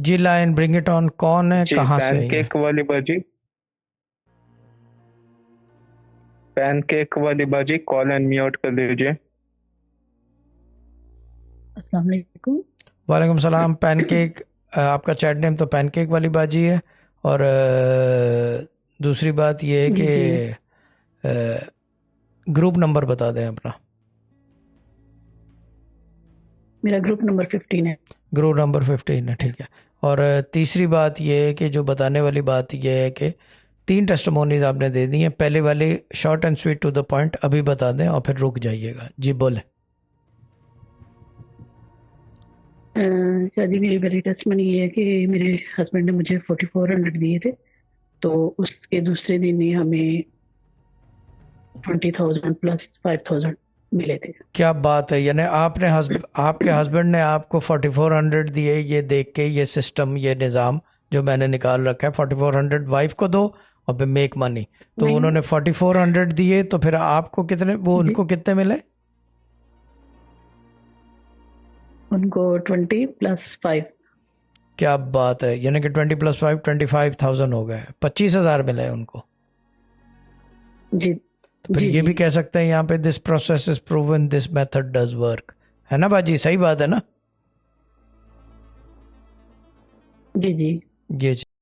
Ji line bring it on, कौन है, जी, कहाँ से है ये? पैनकेक वाली बाजी। पैनकेक वाली बाजी, कॉल एंड म्यूट कर लीजिए। अस्सलाम वालेकुम। वालेकुम सलाम। पैनकेक, आपका चैट नेम तो पैनकेक वाली बाजी है। और दूसरी बात ये है जी जी, कि ग्रुप नंबर बता दें अपना। मेरा ग्रुप नंबर 15 है। ग्रुप नंबर 15 है, ठीक है। और तीसरी बात ये है कि जो बताने वाली बात ये है कि 3 टेस्टिमोनीज आपने दे दी हैं। पहले वाली short and sweet to the point अभी बता दें और फिर रुक जाइएगा। जी बोले। शादी मेरी पहली टेस्टमनी ये है कि मेरे हस्बैंड ने मुझे 4400 दिए थे, तो उसके दूसरे दिन ही हमें 20,000 प्लस 5,000 मिले थे। क्या बात है, यानी आपके हस्बैंड ने आपको 4400 दिए, ये देख के ये सिस्टम, ये निज़ाम जो मैंने निकाल रखा है, 4400 वाइफ को दो और फिर मेक मनी। तो नहीं, उन्होंने 4400 दिए, तो फिर आपको कितने, वो जी, उनको कितने मिले? उनको 20 प्लस 5। क्या बात है, यानी कि 20 + 5 25,000 हो गए, 25,000 मिले उनको। जी तो फिर जी ये जी भी कह सकते हैं यहाँ पे, this process is proven, this method does work. है ना बाजी, सही बात है ना? जी जी। ये